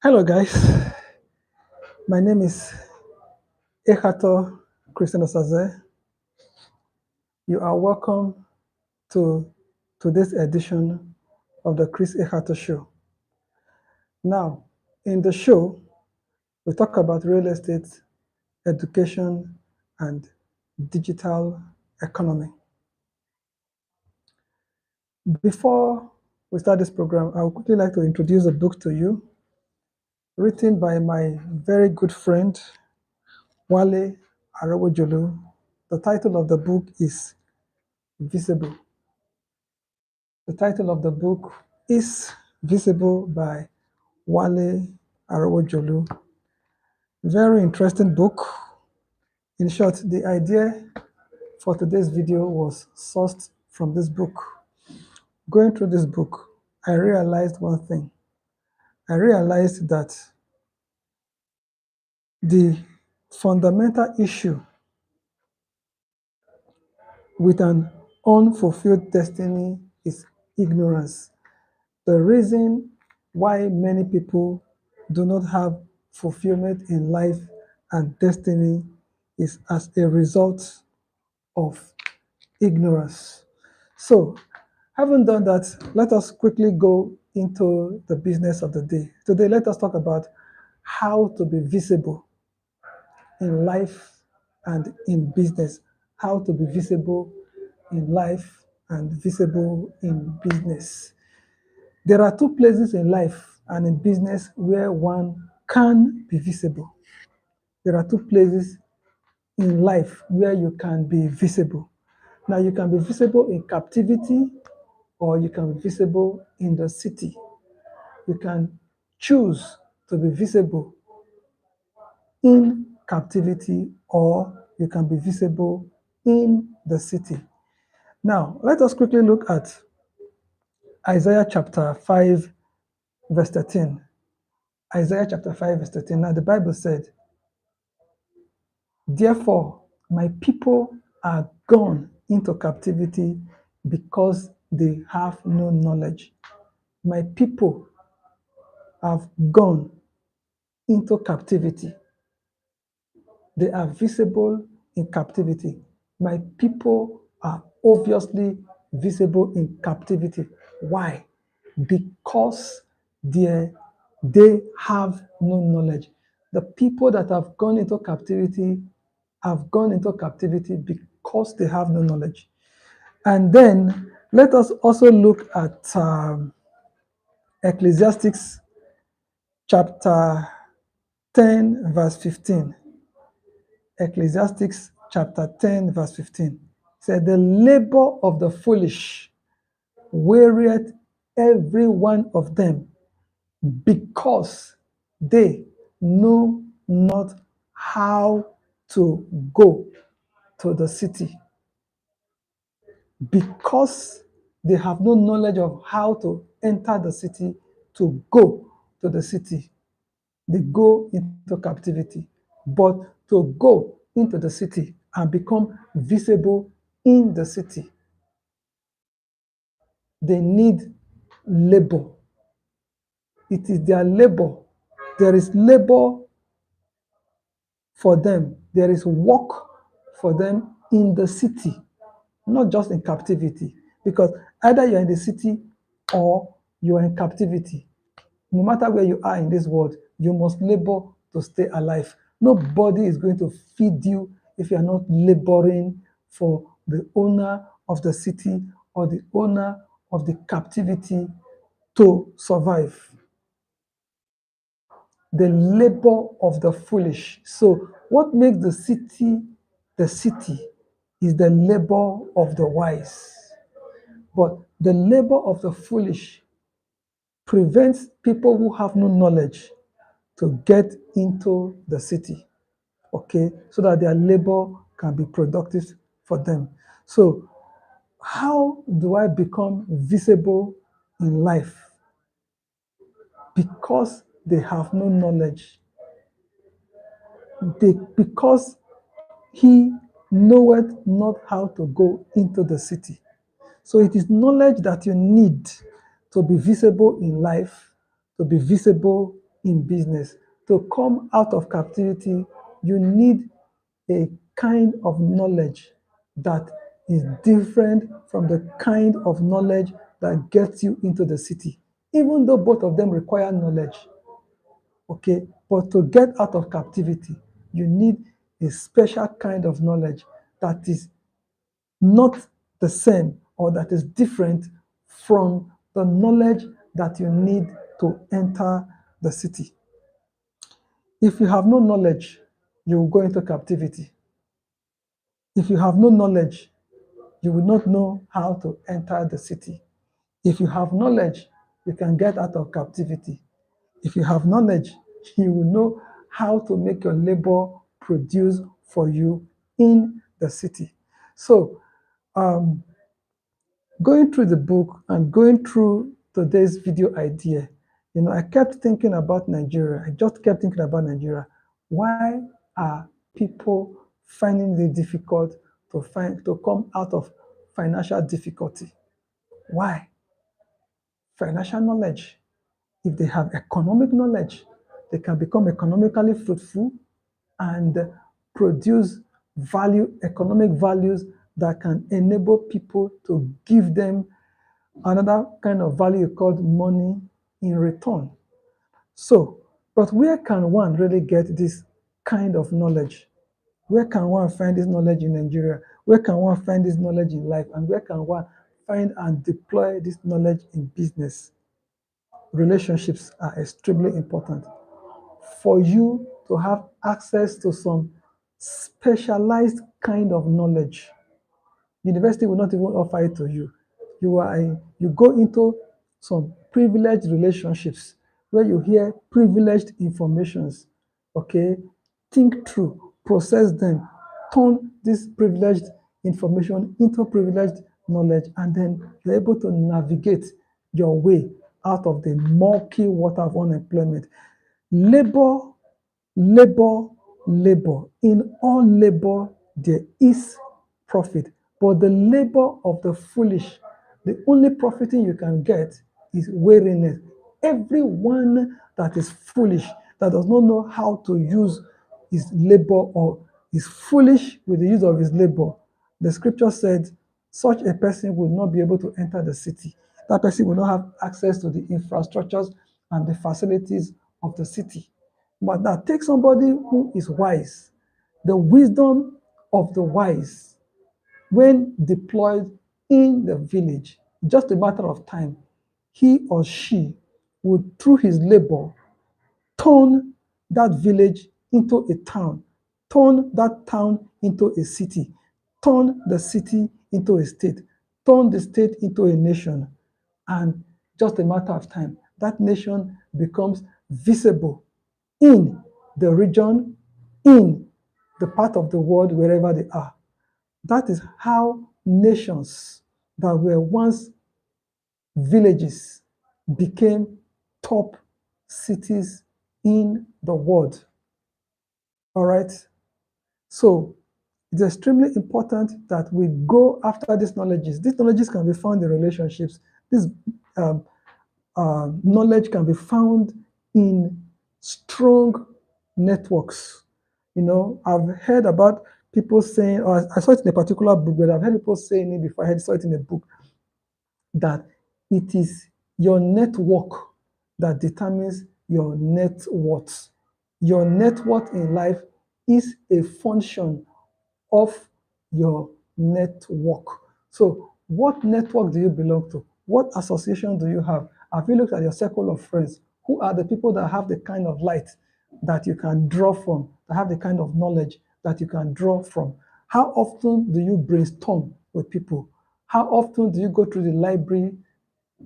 Hello, guys. My name is Ekhator Christmaths. You are welcome to today's edition of the Chris Ekhator Show. Now, in the show, we talk about real estate, education, and digital economy. Before we start this program, I would quickly like to introduce a book to you, written by my very good friend, Wale Arowojolu. The title of the book is Visible. The title of the book is Visible by Wale Arowojolu. Very interesting book. In short, the idea for today's video was sourced from this book. Going through this book, I realized one thing. I realized that the fundamental issue with an unfulfilled destiny is ignorance. The reason why many people do not have fulfillment in life and destiny is as a result of ignorance. So, having done that, let us quickly go into the business of the day. Today, let us talk about how to be visible in life and in business. How to be visible in life and visible in business. There are two places in life and in business where one can be visible. There are two places in life where you can be visible. Now, you can be visible in captivity or you can be visible in the city. You can choose to be visible in captivity or you can be visible in the city. Now, let us quickly look at Isaiah chapter 5, verse 13. Isaiah chapter 5, verse 13. Now, the Bible said, "Therefore, my people are gone into captivity because they have no knowledge." My people have gone into captivity. They are visible in captivity. My people are obviously visible in captivity. Why? Because they have no knowledge. The people that have gone into captivity have gone into captivity because they have no knowledge. And then let us also look at Ecclesiastes chapter 10, verse 15. Ecclesiastes chapter 10, verse 15. Said, "The labor of the foolish wearieth every one of them, because they know not how to go to the city." Because they have no knowledge of how to enter the city, to go to the city, they go into captivity. But to go into the city and become visible in the city, they need labor. It is their labor. There is labor for them. There is work for them in the city, not just in captivity. Because either you're in the city or you're in captivity. No matter where you are in this world, you must labor to stay alive. Nobody is going to feed you if you are not laboring for the owner of the city or the owner of the captivity to survive. The labor of the foolish. So, what makes the city is the labor of the wise. But the labor of the foolish prevents people who have no knowledge to get into the city, okay, so that their labor can be productive for them. So, how do I become visible in life? Because they have no knowledge. Because he knoweth not how to go into the city. So it is knowledge that you need to be visible in life, to be visible in business. To come out of captivity, you need a kind of knowledge that is different from the kind of knowledge that gets you into the city, even though both of them require knowledge. Okay, but to get out of captivity, you need a special kind of knowledge that is not the same or that is different from the knowledge that you need to enter the city. If you have no knowledge, you will go into captivity. If you have no knowledge, you will not know how to enter the city. If you have knowledge, you can get out of captivity. If you have knowledge, you will know how to make your labor produce for you in the city. So, um, going through the book and going through today's video idea, I kept thinking about Nigeria. I just kept thinking about Nigeria. Why are people finding it difficult to come out of financial difficulty? Why? Financial knowledge. If they have economic knowledge, they can become economically fruitful and produce economic values that can enable people to give them another kind of value called money in return. So, but where can one really get this kind of knowledge? Where can one find this knowledge in Nigeria? Where can one find this knowledge in life? And where can one find and deploy this knowledge in business? Relationships are extremely important. For you to have access to some specialized kind of knowledge, university will not even offer it to you. You go into some privileged relationships where you hear privileged informations. Okay, think through, process them, turn this privileged information into privileged knowledge, and then you're able to navigate your way out of the murky water of unemployment. Labor, labor, labor. In all labor, there is profit. But the labor of the foolish, the only profiting you can get is weariness. Everyone that is foolish, that does not know how to use his labor or is foolish with the use of his labor, the scripture said, such a person will not be able to enter the city. That person will not have access to the infrastructures and the facilities of the city. But now take somebody who is wise. The wisdom of the wise, when deployed in the village, just a matter of time, he or she would, through his labor, turn that village into a town, turn that town into a city, turn the city into a state, turn the state into a nation. And just a matter of time, that nation becomes visible in the region, in the part of the world, wherever they are. That is how nations that were once villages became top cities in the world. All right? So it's extremely important that we go after these knowledges. These knowledges can be found in relationships. This knowledge can be found in strong networks. I've heard about people saying, or I saw it in a particular book, but I've heard people saying it before. I saw it in a book that it is your network that determines your net worth. Your net worth in life is a function of your network. So, what network do you belong to? What association do you have? Have you looked at your circle of friends? Who are the people that have the kind of light that you can draw from, that have the kind of knowledge that you can draw from? How often do you brainstorm with people? How often do you go through the library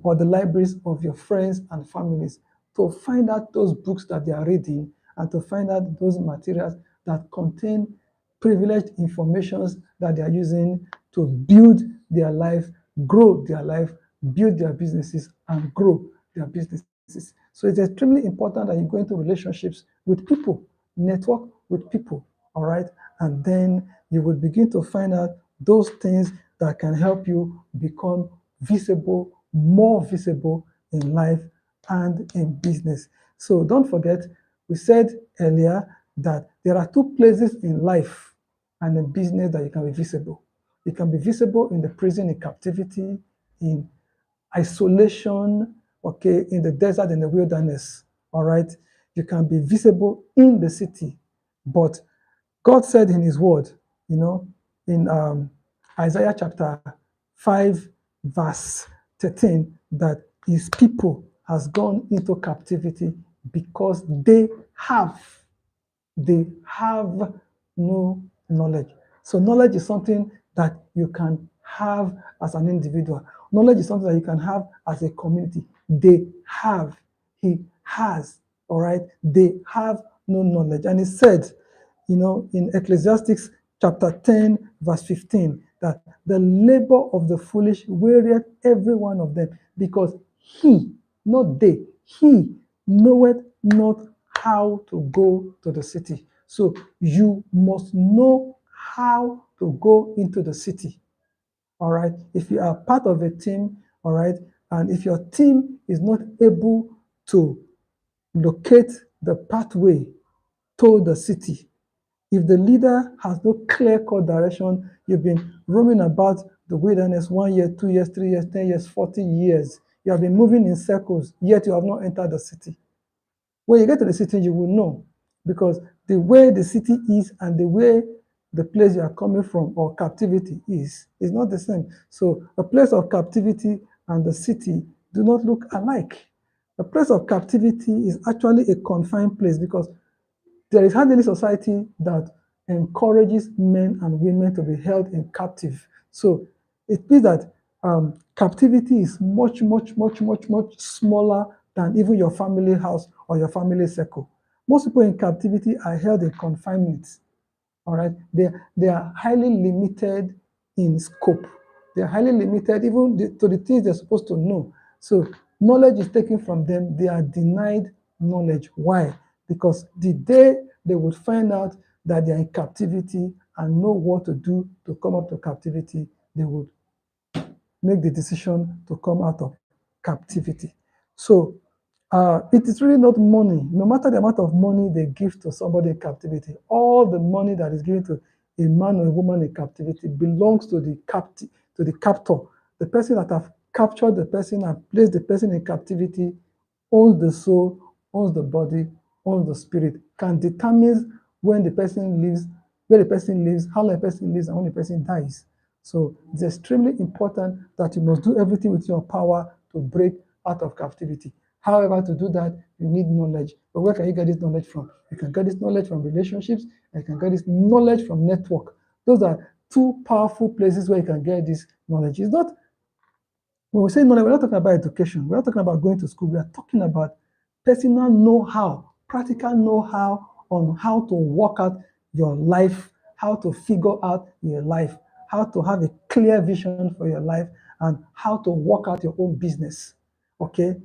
or the libraries of your friends and families to find out those books that they are reading and to find out those materials that contain privileged informations that they are using to build their life, grow their life, build their businesses, and grow their businesses. So it's extremely important that you go into relationships with people, network with people, all right? And then you will begin to find out those things that can help you become visible, more visible in life and in business. So don't forget, we said earlier that there are two places in life and in business that you can be visible. You can be visible in the prison, in captivity, in isolation, okay, in the desert, in the wilderness, all right? You can be visible in the city, but God said in his word, in Isaiah chapter 5, verse 13, that his people has gone into captivity because they have no knowledge. So knowledge is something that you can have as an individual. Knowledge is something that you can have as a community. They have, he has, all right? They have no knowledge. And he said, in Ecclesiastes chapter 10, verse 15, that the labor of the foolish wearieth every one of them, because he, not they, he knoweth not how to go to the city. So you must know how to go into the city. All right. If you are part of a team, all right, and if your team is not able to locate the pathway to the city, if the leader has no clear-cut direction, you've been roaming about the wilderness 1 year, 2 years, 3 years, 10 years, 40 years. You have been moving in circles, yet you have not entered the city. When you get to the city, you will know, because the way the city is and the way the place you are coming from or captivity is not the same. So a place of captivity and the city do not look alike. A place of captivity is actually a confined place, because there is hardly any society that encourages men and women to be held in captive. So it means that captivity is much, much, much, much, much smaller than even your family house or your family circle. Most people in captivity are held in confinement. All right, they are highly limited in scope. They are highly limited even to the things they're supposed to know. So knowledge is taken from them. They are denied knowledge. Why? Because the day they would find out that they are in captivity and know what to do to come out of captivity, they would make the decision to come out of captivity. So it is really not money. No matter the amount of money they give to somebody in captivity, all the money that is given to a man or a woman in captivity belongs to the captor. The person that have captured the person and placed the person in captivity owns the soul, owns the body, owns the spirit, can determine when the person lives, where the person lives, how long the person lives, and when the person dies. So it's extremely important that you must do everything within your power to break out of captivity. However, to do that, you need knowledge. But where can you get this knowledge from? You can get this knowledge from relationships, and you can get this knowledge from network. Those are two powerful places where you can get this knowledge. It's not, when we say knowledge, we're not talking about education. We're not talking about going to school. We are talking about personal know-how, practical know-how on how to work out your life, how to figure out your life, how to have a clear vision for your life, and how to work out your own business. Okay?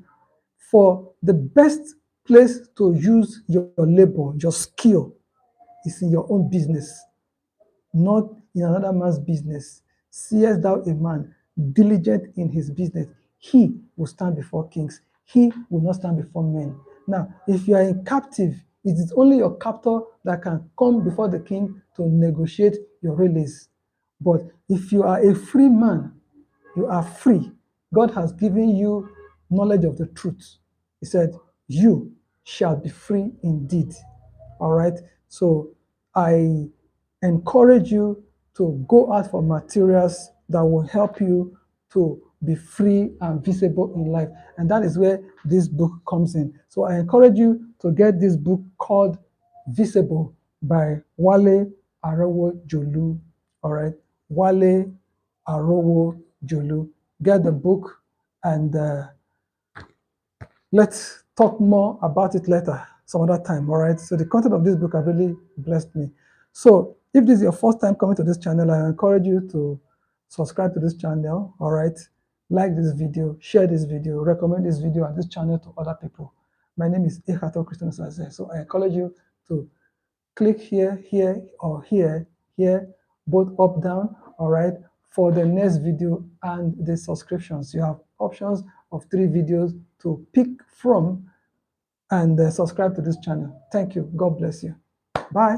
For the best place to use your labor, your skill, is in your own business, not in another man's business. Seest thou a man diligent in his business? He will stand before kings. He will not stand before men. Now, if you are in captive, it is only your captor that can come before the king to negotiate your release. But if you are a free man, you are free. God has given you knowledge of the truth. He said, you shall be free indeed. All right. So I encourage you to go out for materials that will help you to be free and visible in life. And that is where this book comes in. So I encourage you to get this book called Visible by Wale Arowojolu. All right. Wale Arowojolu. Get the book, and let's talk more about it later, some other time, all right? So the content of this book has really blessed me. So if this is your first time coming to this channel, I encourage you to subscribe to this channel, all right? Like this video, share this video, recommend this video and this channel to other people. My name is Ekhator Christmaths. So I encourage you to click here, here, or here, both up, down, all right, for the next video and the subscriptions. You have options of 3 videos to pick from and subscribe to this channel. Thank you. God bless you. Bye.